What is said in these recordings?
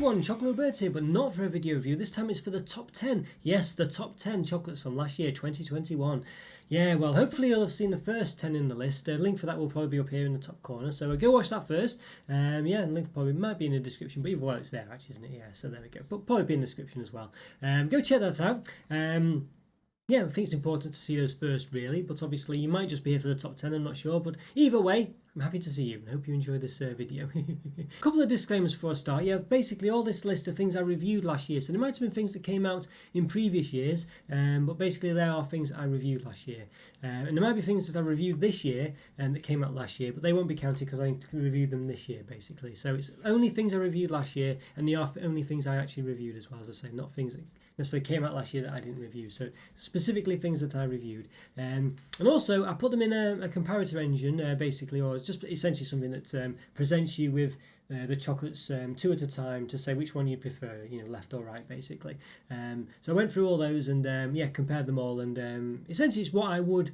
everyone, Chocolo Roberto here, but not for a video review. This time it's for the top 10. Yes, the top 10 chocolates from last year, 2021. Yeah, well, hopefully you'll have seen the first 10 in the list. The link for that will probably be up here in the top corner, so go watch that first. Yeah, and the link probably might be in the description, but either way, it's there actually, isn't it? Yeah, so there we go. But probably be in the description as well. Go check that out. Yeah, I think it's important to see those first, really, but obviously you might just be here for the top 10, I'm not sure, but either way, I'm happy to see you and hope you enjoy this video. A couple of disclaimers before I start. Yeah, basically all this list of things I reviewed last year, so there might have been things that came out in previous years, but basically there are things I reviewed last year. And there might be things that I reviewed this year that came out last year, but they won't be counted because I reviewed them this year, basically. So it's only things I reviewed last year, and they are only things I actually reviewed as well, as I say, not things that necessarily came out last year that I didn't review. So specifically things that I reviewed. And also I put them in a comparator engine, basically, or it's just essentially something that presents you with the chocolates two at a time to say which one you prefer, you know, left or right, basically. So I went through all those and yeah, compared them all, and essentially it's what I would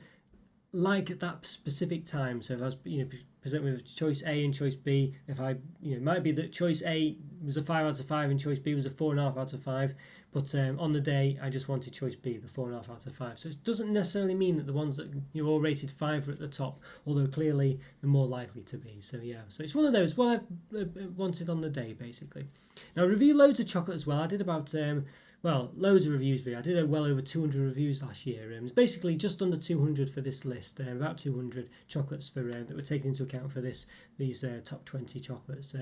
like at that specific time. So if I was, you know, presented with choice A and choice B, if I, you know, it might be that choice A was a 5 out of 5 and choice B was a 4.5 out of 5, but on the day I just wanted choice B, the 4.5 out of 5. So it doesn't necessarily mean that the ones that you're all rated 5 are at the top, although clearly they're more likely to be. So yeah, so it's one of those, what I wanted on the day, basically. Now I reviewed loads of chocolate as well. I did about well, loads of reviews really. I did well over 200 reviews last year. It's basically just under 200 for this list, about 200 chocolates for that were taken into account for these top 20 chocolates.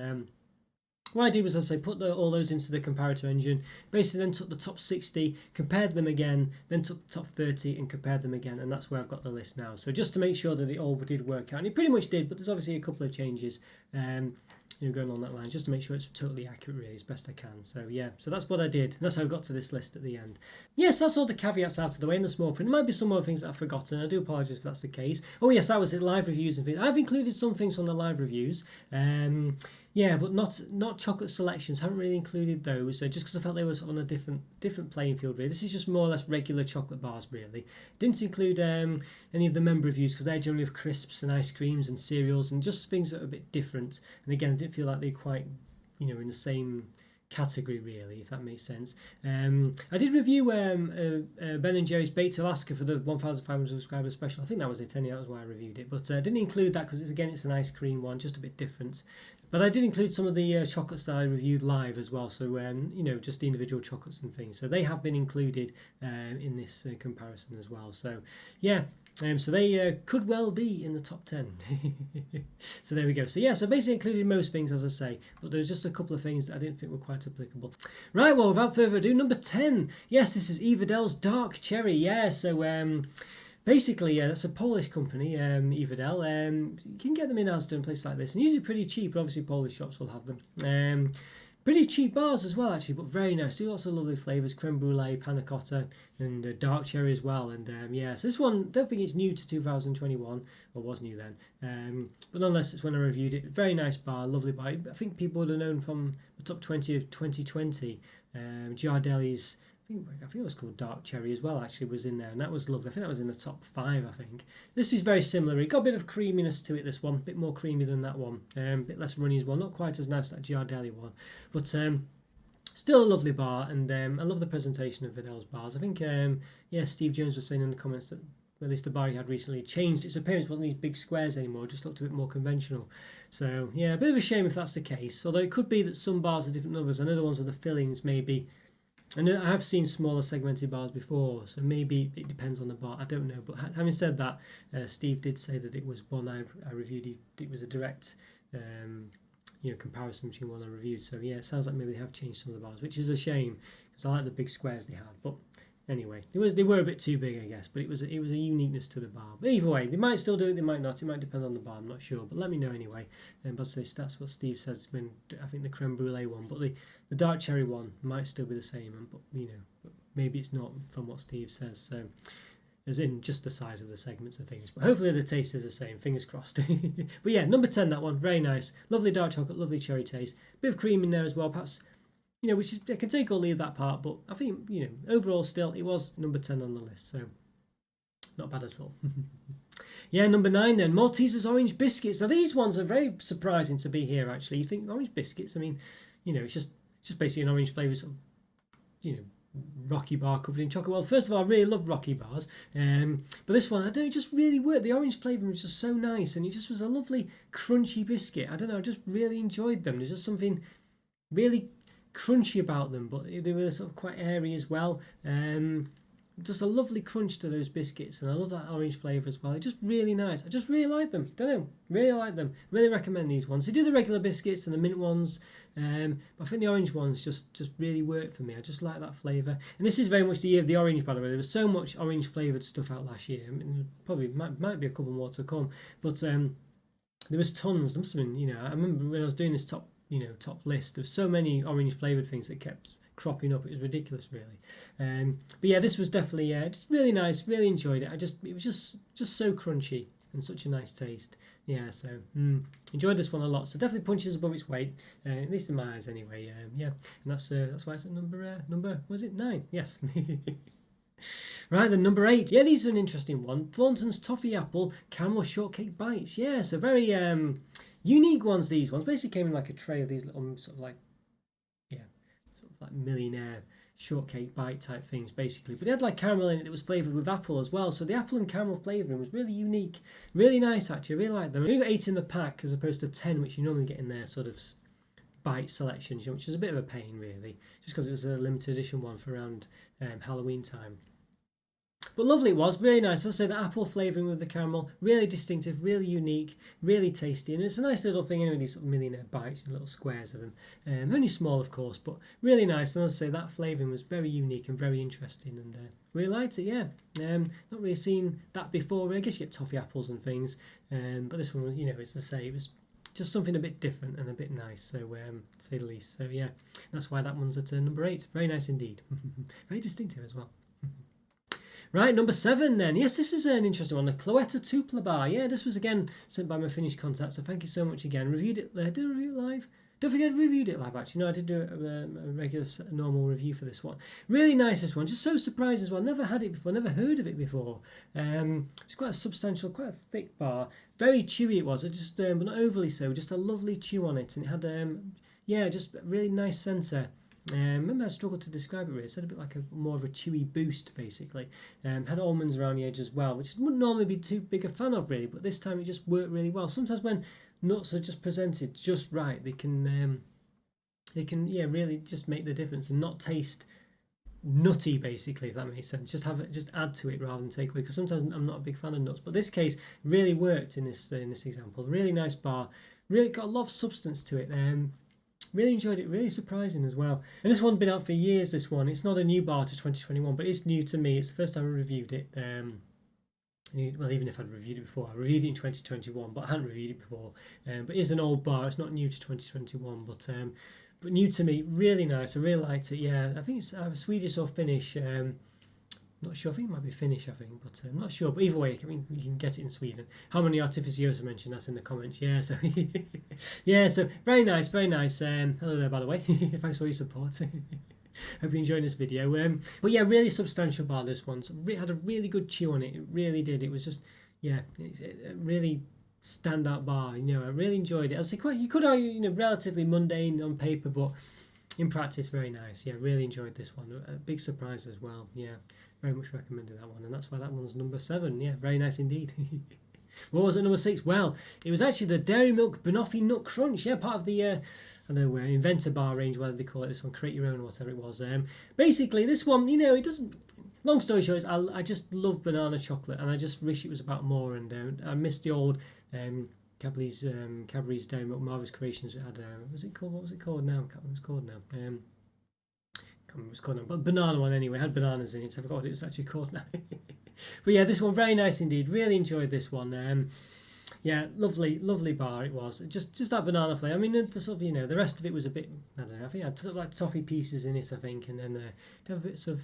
What I did was, as I say, put all those into the comparator engine, basically then took the top 60, compared them again, then took the top 30 and compared them again, and that's where I've got the list now. So just to make sure that it all did work out, and it pretty much did, but there's obviously a couple of changes you know, going on that line, just to make sure it's totally accurate really as best I can. So yeah, so that's what I did, and that's how I got to this list at the end. Yes, that's all the caveats out of the way in the small print. There might be some more things that I've forgotten. I do apologise if that's the case. Oh yes, that was it, live reviews and things. I've included some things from the live reviews. Yeah, but not chocolate selections. Haven't really included those, just because I felt they were sort of on a different playing field really. This is just more or less regular chocolate bars really. Didn't include any of the member reviews because they're generally of crisps and ice creams and cereals and just things that are a bit different. And again, I didn't feel like they're quite, you know, in the same category really, if that makes sense. I did review Ben & Jerry's Baked Alaska for the 1,500 subscriber special. I think that was it anyway, that was why I reviewed it, but I didn't include that because it's an ice cream one, just a bit different. But I did include some of the chocolates that I reviewed live as well, so you know, just the individual chocolates and things, so they have been included in this comparison as well. So yeah, so they could well be in the top 10. So there we go. So yeah, so basically included most things, as I say, but there's just a couple of things that I didn't think were quite applicable. Right, well, without further ado, number 10. Yes, this is Evidel's Dark Cherry. Yeah, so basically, that's a Polish company, Evidel. You can get them in Asda and places like this, and usually pretty cheap. Obviously, Polish shops will have them. Pretty cheap bars as well, actually, but very nice. Do lots of lovely flavours: creme brulee, panna cotta, and dark cherry as well. And yeah, so this one, don't think it's new to 2021, or was new then. But nonetheless, it's when I reviewed it. Very nice bar, lovely bar. I think people would have known from the top 20 of 2020. Giardelli's, I think it was called Dark Cherry as well, actually, was in there, and that was lovely. I think that was in the top 5, I think. This is very similar. It got a bit of creaminess to it, this one. A bit more creamy than that one. A bit less runny as well. Not quite as nice as that Giardelli one. But still a lovely bar, and I love the presentation of Evidel's bars. I think, yeah, Steve Jones was saying in the comments that at least the bar he had recently changed its appearance. It wasn't these big squares anymore, it just looked a bit more conventional. So yeah, a bit of a shame if that's the case, although it could be that some bars are different than others. I know the ones with the fillings maybe, and I have seen smaller segmented bars before, so maybe it depends on the bar, I don't know. But having said that, Steve did say that it was one I reviewed. It was a direct you know, comparison between one I reviewed. So yeah, it sounds like maybe they have changed some of the bars, which is a shame because I like the big squares they had. But anyway, they were a bit too big, I guess. But it was a uniqueness to the bar. But either way, they might still do it, they might not. It might depend on the bar. I'm not sure. But let me know anyway. But that's what Steve says when I think the creme brulee one, but the dark cherry one might still be the same. But you know, but maybe it's not from what Steve says. So, as in just the size of the segments and things. But hopefully the taste is the same. Fingers crossed. But yeah, number 10, that one, very nice, lovely dark chocolate, lovely cherry taste, bit of cream in there as well, perhaps. You know, which is, I can take or leave that part, but I think, you know, overall still, it was number 10 on the list, so not bad at all. Yeah, number 9 then, Maltesers Orange Biscuits. Now these ones are very surprising to be here, actually. You think Orange Biscuits, I mean, you know, it's just just basically an orange flavour sort of, you know, Rocky bar covered in chocolate. Well, first of all, I really love Rocky bars, but this one, I don't know, it just really worked. The orange flavour was just so nice, and it just was a lovely crunchy biscuit. I don't know, I just really enjoyed them. There's just something really crunchy about them, but they were sort of quite airy as well. Just a lovely crunch to those biscuits, and I love that orange flavour as well. It's just really nice. I just really like them. Don't know, really like them. Really recommend these ones. They do the regular biscuits and the mint ones, but I think the orange ones just really work for me. I just like that flavour. And this is very much the year of the orange, by the way. There was so much orange flavoured stuff out last year. I mean, probably might be a couple more to come, but there was tons. You know, I remember when I was doing this top list, there was so many orange flavoured things that kept cropping up. It was ridiculous, really. But yeah, this was definitely just really nice. Really enjoyed it. It was just so crunchy and such a nice taste. Yeah, so enjoyed this one a lot. So definitely punches above its weight, at least in my eyes, anyway. Yeah, and that's why it's at number was it 9? Yes. Right, then number 8. Yeah, these are an interesting one. Thornton's Toffee Apple Caramel Shortcake Bites. Yeah, so very unique ones. These ones basically came in like a tray of these little sort of like millionaire shortcake bite type things, basically. But they had like caramel in it that was flavoured with apple as well. So the apple and caramel flavouring was really unique, really nice actually. I really liked them. We got 8 in the pack as opposed to 10, which you normally get in their sort of bite selections, which is a bit of a pain, really, just because it was a limited edition one for around Halloween time. But lovely it was, really nice. As I said, the apple flavouring with the caramel, really distinctive, really unique, really tasty. And it's a nice little thing anyway, these sort of millionaire bites, little squares of them. Only small, of course, but really nice. And as I say, that flavouring was very unique and very interesting, and really liked it, yeah. Not really seen that before. I guess you get toffee apples and things, but this one, you know, as I say, it was just something a bit different and a bit nice, so to say the least. So yeah, that's why that one's at number 8. Very nice indeed. Very distinctive as well. Right, number 7 then. Yes, this is an interesting one. The Clowetta Tuppabar. Yeah, this was again sent by my Finnish contact, so thank you so much again. Reviewed it. Did I review it live? Don't forget I reviewed it live, actually. No, I did do a regular, normal review for this one. Really nice, this one. Just so surprised as well. Never had it before, never heard of it before. It's quite a substantial, quite a thick bar. Very chewy it was, just but not overly so. Just a lovely chew on it. And it had, yeah, just a really nice centre. Remember I struggled to describe it really. It's had a bit like more of a chewy boost, basically. Had almonds around the edge as well, which I wouldn't normally be too big a fan of, really, but this time it just worked really well. Sometimes when nuts are just presented just right, they can yeah, really just make the difference and not taste nutty, basically, if that makes sense. Just add to it rather than take away, because sometimes I'm not a big fan of nuts, but this case really worked in this example. Really nice bar, really got a lot of substance to it. Really enjoyed it, really surprising as well. And this one's been out for years, this one. It's not a new bar to 2021, but it's new to me. It's the first time I reviewed it. Well, even if I'd reviewed it before. I reviewed it in 2021, but I hadn't reviewed it before. But it's an old bar. It's not new to 2021, but new to me. Really nice. I really liked it, yeah. I think it's Swedish or Finnish. Not sure, I think it might be Finnish, but I'm not sure. But either way, I mean, you can get it in Sweden. How many Artificiosa mentioned that in the comments? Yeah, so yeah, so very nice, very nice. Hello there, by the way. Thanks for your support. Hope you're enjoying this video. But yeah, really substantial bar, this one. So had a really good chew on it. It really did. It was just, yeah, it really standout bar. You know, I really enjoyed it. I'd say you could argue, you know, relatively mundane on paper, but in practice, very nice. Yeah, really enjoyed this one. A big surprise as well. Yeah, very much recommended that one, and that's why that one's number 7. Yeah, very nice indeed. What was it, number 6? Well, it was actually the Dairy Milk Banoffee Nut Crunch. Yeah, part of the I don't know, Inventor Bar range, whatever they call it. This one, Create Your Own, or whatever it was. Basically, this one, you know, it doesn't. Long story short, I just love banana chocolate, and I just wish it was about more. And I miss the old Cadbury's Dairy Milk Marvelous Creations. It had what was it called now? I can't remember what it's called now. Can't remember what it's called now. But banana one anyway. It had bananas in it. So I forgot what it was actually called now. But yeah, this one very nice indeed. Really enjoyed this one. Yeah, lovely bar it was. Just that banana flavour. I mean, the sort of, you know, the rest of it was a bit, I don't know. I think I had like toffee pieces in it, I think, and then have a bit of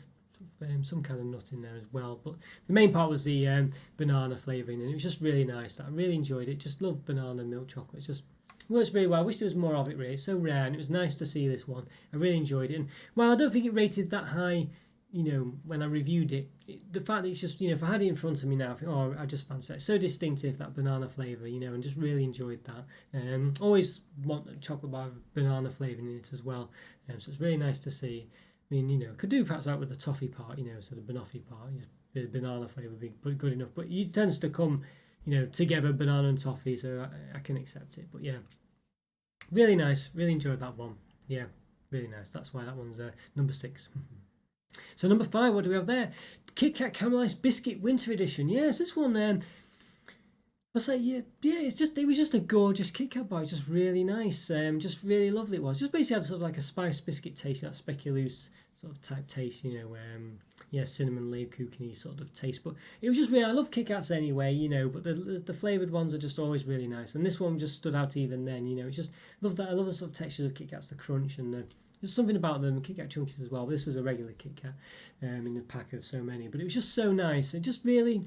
some kind of nut in there as well. But the main part was the banana flavouring, and it was just really nice. I really enjoyed it. Just love banana milk chocolate. It just works really well. I wish there was more of it, really. It's so rare, and it was nice to see this one. I really enjoyed it. And while I don't think it rated that high you know, when I reviewed it, the fact that it's just, you know, if I had it in front of me now, I think, oh, I just fancy it. It's so distinctive, that banana flavour, you know, and just really enjoyed that. Always want a chocolate bar with banana flavour in it as well. So it's really nice to see. I mean, you know, could do perhaps out with the toffee part, you know, so the Banoffee part, the banana flavour would be good enough. But it tends to come, you know, together, banana and toffee, so I can accept it. But yeah, really nice. Really enjoyed that one. Yeah, really nice. That's why that one's number 6. So number 5, what do we have there? KitKat Caramelised Biscuit Winter Edition. Yes, this one. I was like, yeah. It was just a gorgeous KitKat bar. Just really nice. Just really lovely. It was just basically had sort of like a spice biscuit taste, that speculoos sort of type taste. You know, yeah, cinnamon Lebkuchen-y sort of taste. But it was just really. I love KitKats anyway. You know, but the flavoured ones are just always really nice. And this one just stood out even then. You know, it's just love that. I love the sort of texture of KitKats, the crunch and the. There's something about them, KitKat Chunkies as well. This was a regular KitKat in the pack of so many, but it was just so nice. It just really,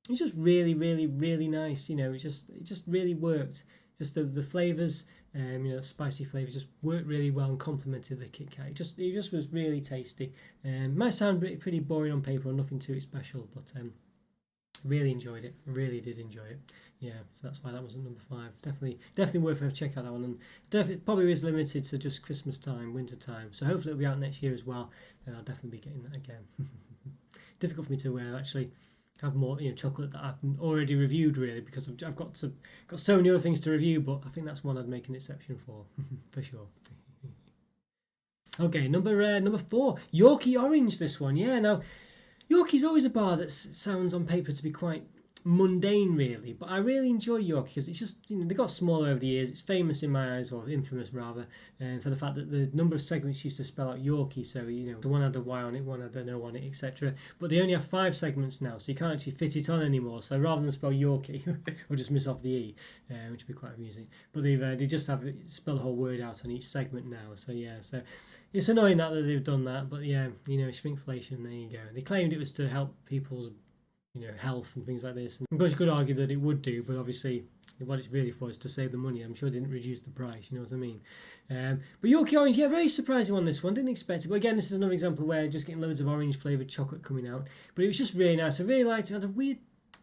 really nice. You know, it just really worked. Just the flavors, you know, spicy flavors just worked really well and complemented the KitKat. It just was really tasty. Might sound pretty boring on paper or nothing too special, but really enjoyed it. Really did enjoy it. Yeah, so that's why that was at number 5. Definitely worth a check out that one, and definitely probably is limited to just Christmas time, winter time. So hopefully it'll be out next year as well. Then I'll definitely be getting that again. Difficult for me to actually have more, you know, chocolate that I've already reviewed really, because I've got so many other things to review. But I think that's one I'd make an exception for, for sure. Okay, number 4, Yorkie Orange. This one, yeah. Now, Yorkie's always a bar that sounds on paper to be quite mundane really, but I really enjoy Yorkie because it's just, you know, they got smaller over the years. It's famous in my eyes, or infamous rather, for the fact that the number of segments used to spell out Yorkie, so, you know, one had a Y on it, one had an O on it, etc. But they only have 5 segments now, so you can't actually fit it on anymore. So rather than spell Yorkie or just miss off the E, which would be quite amusing, but they just have it spell the whole word out on each segment now. So yeah, so it's annoying that they've done that, but yeah, you know, shrinkflation, there you go. They claimed it was to help people's, you know, health and things like this. And of course, you could argue that it would do, but obviously what it's really for is to save the money. I'm sure it didn't reduce the price, you know what I mean? But Yorkie Orange, yeah, very surprising on this one. Didn't expect it. But again, this is another example where just getting loads of orange flavoured chocolate coming out. But it was just really nice. I really liked it. It had a weird,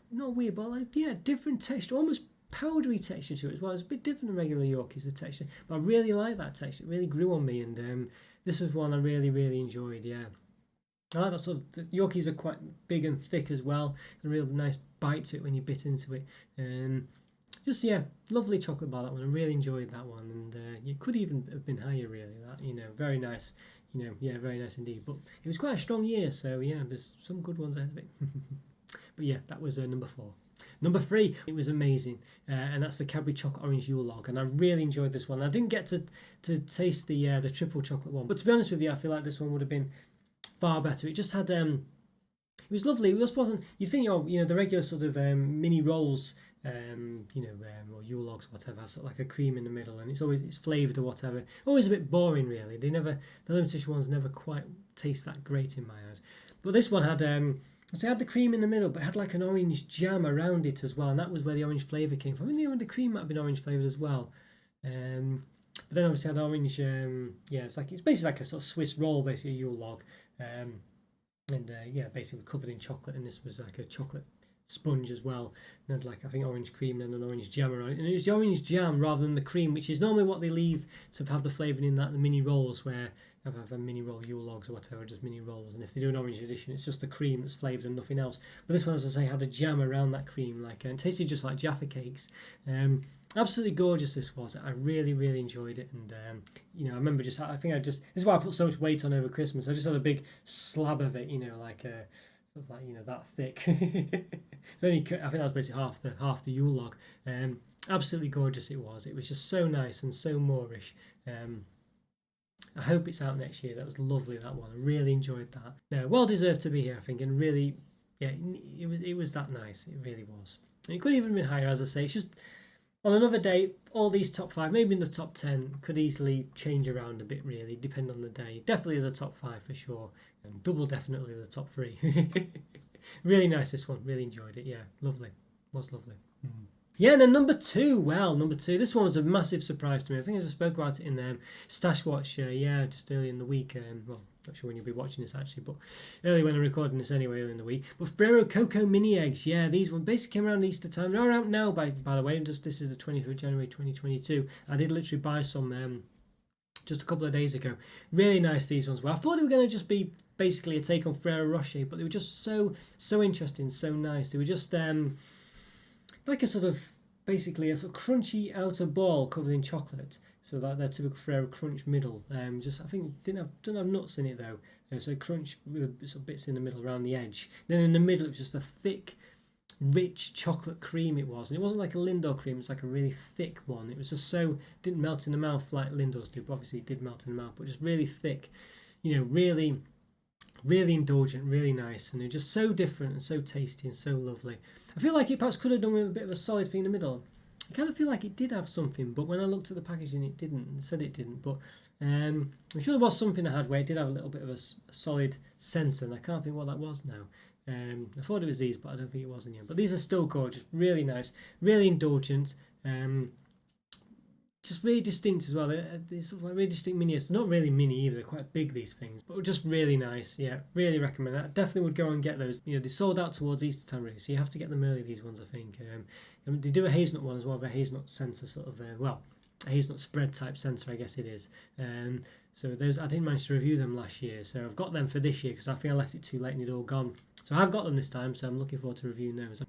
not weird, but like, yeah, different texture, almost powdery texture to it as well. It's a bit different than regular Yorkies, the texture. But I really like that texture. It really grew on me, and this was one I really enjoyed, yeah. I like that sort of, the Yorkies are quite big and thick as well. A real nice bite to it when you bit into it. Just, yeah, lovely chocolate bar, that one. I really enjoyed that one. And it could even have been higher, really. That, you know, very nice. You know, yeah, very nice indeed. But it was quite a strong year, so yeah, there's some good ones ahead of it. But yeah, that was number 4. Number 3, it was amazing, and that's the Cadbury Chocolate Orange Julok, and I really enjoyed this one. I didn't get to taste the triple chocolate one, but to be honest with you, I feel like this one would have been far better. It just had it was lovely. It just wasn't, you'd think, oh, you know, the regular sort of mini rolls, you know, or Juloks or whatever, have sort of like a cream in the middle, and it's flavoured or whatever. Always a bit boring really. The limited edition ones never quite taste that great in my eyes. But this one had so it had the cream in the middle, but it had like an orange jam around it as well, and that was where the orange flavour came from. I mean, the cream might have been orange flavoured as well. But then obviously had orange, yeah, it's basically like a sort of Swiss roll, basically, a Julok. And yeah, basically covered in chocolate, and this was like a chocolate sponge as well, and had like, I think, orange cream and an orange jam around it, and it was the orange jam rather than the cream, which is normally what they leave to have the flavouring in that, the mini rolls, where they have a mini roll Juloks or whatever, just mini rolls, and if they do an orange edition, it's just the cream that's flavoured and nothing else. But this one, as I say, had a jam around that cream, like, and tasted just like Jaffa cakes. Absolutely gorgeous this was. I really enjoyed it, and you know, I remember this is why I put so much weight on over Christmas. I just had a big slab of it, you know, like sort of like, you know, that thick. It's only, I think that was basically half the Julok. Absolutely gorgeous it was. It was just so nice and so Moorish. I hope it's out next year. That was lovely, that one. I really enjoyed that. No, well deserved to be here, I think, and really, yeah, it was that nice. It really was. And it could even have been higher, as I say. It's just, on another day, all these top 5, maybe in the top 10, could easily change around a bit, really, depending on the day. Definitely the top 5 for sure, and double definitely the top 3. Really nice, this one. Really enjoyed it. Yeah, lovely. Was lovely. Yeah, and then number 2. Well, number 2. This one was a massive surprise to me. I think I spoke about it in Stash Watch, yeah, just early in the week. Well, Not sure when you'll be watching this actually, but early when I'm recording this anyway, early in the week. But Ferrero Cocoa Mini Eggs, yeah, these ones basically came around Easter time. They're out now, by the way. This is the 23rd of January 2022. I did literally buy some just a couple of days ago. Really nice, these ones were. I thought they were going to just be basically a take on Ferrero Rocher, but they were just so interesting, so nice. They were just like a sort of, basically a sort of crunchy outer ball covered in chocolate. So that their typical Ferrero Crunch middle. Just, I think didn't have nuts in it though. So crunch with sort of bits in the middle around the edge. Then in the middle it was just a thick, rich chocolate cream it was. And it wasn't like a Lindor cream, it was like a really thick one. It was just so, didn't melt in the mouth like Lindor's do, but obviously it did melt in the mouth, but just really thick, you know, really indulgent, really nice, and they're just so different and so tasty and so lovely. I feel like it perhaps could have done with a bit of a solid thing in the middle. I kind of feel like it did have something, but when I looked at the packaging it didn't. It said it didn't, but I'm sure there was something I had where it did have a little bit of a solid sensor, and I can't think what that was now. I thought it was these, but I don't think it was in the end. But these are still gorgeous, really nice, really indulgent, just really distinct as well. They're sort of like really distinct miniatures. Not really mini either, they're quite big, these things, but just really nice. Yeah, really recommend that. Definitely would go and get those. You know, they sold out towards Easter time really, so you have to get them early, these ones, I think. They do a hazelnut one as well, the hazelnut sensor sort of, well, a hazelnut spread type sensor, I guess it is. So those, I didn't manage to review them last year, so I've got them for this year because I think I left it too late and they'd all gone. So I've got them this time, so I'm looking forward to reviewing those.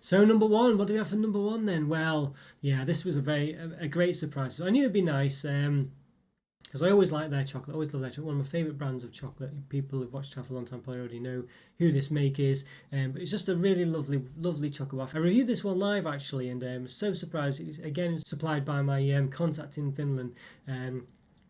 So number one, what do we have for number one then? Well, yeah, this was a great surprise. So I knew it'd be nice because I always like their chocolate. I always love their chocolate. One of my favourite brands of chocolate. People who've watched it for a long time probably already know who this make is. But it's just a really lovely chocolate bar. I reviewed this one live actually, and was so surprised. It was again supplied by my contact in Finland.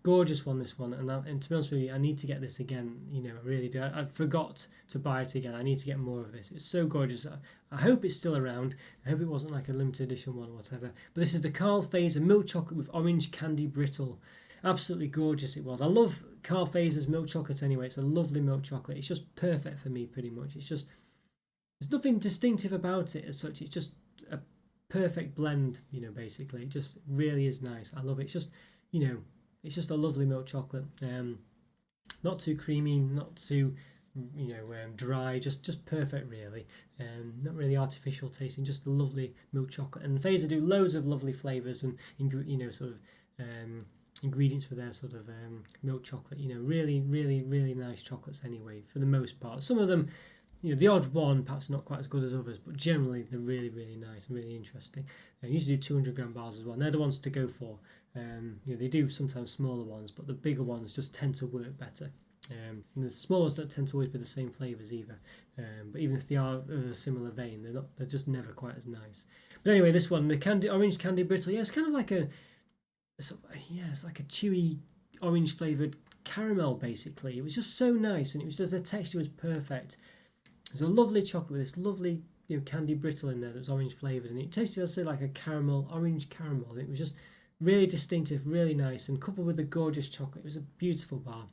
Gorgeous one, this one, and to be honest with you, I need to get this again. You know, I really do. I forgot to buy it again. I need to get more of this. It's so gorgeous. I hope it's still around. I hope it wasn't like a limited edition one or whatever. But this is the Karl Fazer milk chocolate with orange candy brittle. Absolutely gorgeous it was. I love Karl Fazer's milk chocolate anyway. It's a lovely milk chocolate. It's just perfect for me pretty much. It's just, there's nothing distinctive about it as such. It's just a perfect blend, you know, basically. It just really is nice. I love it. It's just, you know, it's just a lovely milk chocolate. Not too creamy, not too, you know, dry. Just perfect, really. Not really artificial tasting. Just a lovely milk chocolate. And Fazer do loads of lovely flavors and, you know, sort of ingredients for their sort of milk chocolate. You know, really nice chocolates anyway, for the most part. Some of them, you know, the odd one perhaps not quite as good as others, but generally they're really nice and really interesting. They usually do 200 gram bars as well, and they're the ones to go for. You know, they do sometimes smaller ones, but the bigger ones just tend to work better. And the small ones don't tend to always be the same flavours either. But even if they are of a similar vein, they're just never quite as nice. But anyway, this one, the orange candy brittle, yeah, it's kind of like it's like a chewy orange flavoured caramel basically. It was just so nice, and it was just, the texture was perfect. There's a lovely chocolate with this lovely, you know, candy brittle in there that was orange flavoured, and it tasted, I'd say, like a orange caramel. It was just really distinctive, really nice, and coupled with the gorgeous chocolate, it was a beautiful bar.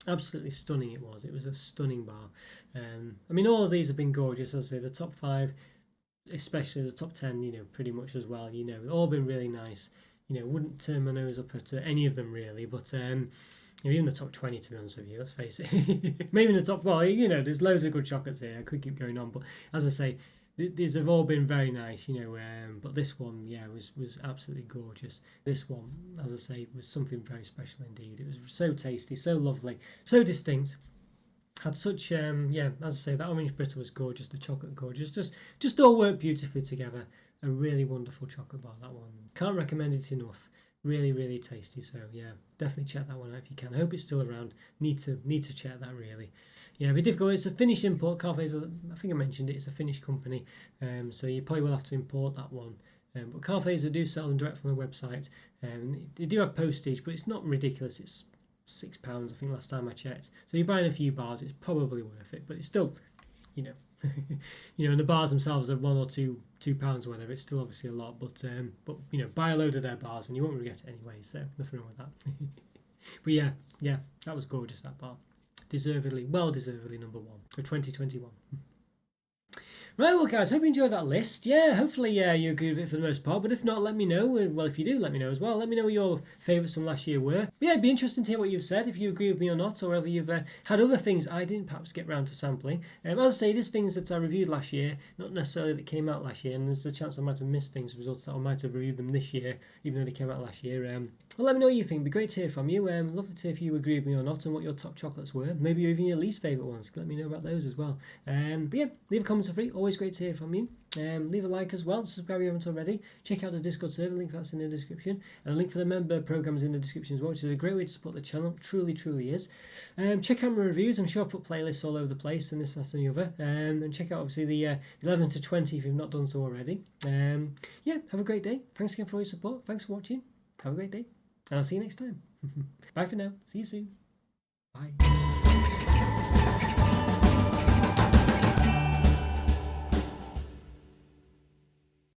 Absolutely stunning it was. It was a stunning bar. I mean, all of these have been gorgeous, as I say, the top 5, especially the top 10, you know, pretty much as well, you know, all been really nice. You know, wouldn't turn my nose up at any of them really, but even the top 20, to be honest with you, let's face it. Maybe in the top, well, you know, there's loads of good chocolates here. I could keep going on, but as I say, these have all been very nice, you know. But this one, yeah, was absolutely gorgeous. This one, as I say, was something very special indeed. It was so tasty, so lovely, so distinct. Had such, yeah, as I say, that orange brittle was gorgeous. The chocolate gorgeous. Just all worked beautifully together. A really wonderful chocolate bar, that one. Can't recommend it enough. Really tasty. So yeah, definitely check that one out if you can. I hope it's still around. Need to check that really. Yeah, it'd be difficult. It's a Finnish import. Karl Fazer, I think I mentioned it. It's a Finnish company, so you probably will have to import that one. But Karl Fazer do sell them direct from their website. They do have postage, but it's not ridiculous. It's £6, I think, last time I checked. So you're buying a few bars, it's probably worth it. But it's still, you know. You know, and the bars themselves are £1 or £2 or whatever. It's still obviously a lot, but you know, buy a load of their bars and you won't regret it anyway. So nothing wrong with that. But yeah, that was gorgeous, that bar. Well deservedly number 1 for 2021. Right, well, guys, hope you enjoyed that list. Yeah, hopefully, you agree with it for the most part. But if not, let me know. Well, if you do, let me know as well. Let me know what your favourites from last year were. But yeah, it'd be interesting to hear what you've said, if you agree with me or not, or whether you've had other things I didn't perhaps get round to sampling. As I say, there's things that I reviewed last year, not necessarily that came out last year, and there's a chance I might have missed things as a result of that, or might have reviewed them this year, even though they came out last year. Well, let me know what you think. It'd be great to hear from you. Lovely to hear if you agree with me or not, and what your top chocolates were. Maybe even your least favourite ones. Let me know about those as well. But yeah, leave a comment for free. Always great to hear from you. Leave a like as well. Subscribe if you haven't already. Check out the Discord server. Link for that's in the description. And a link for the member program is in the description as well, which is a great way to support the channel. Truly, truly is. Check out my reviews. I'm sure I've put playlists all over the place, and this, that, and the other. And check out obviously the 11 to 20 if you've not done so already. Yeah, have a great day. Thanks again for all your support. Thanks for watching. Have a great day. And I'll see you next time. Bye for now. See you soon. Bye.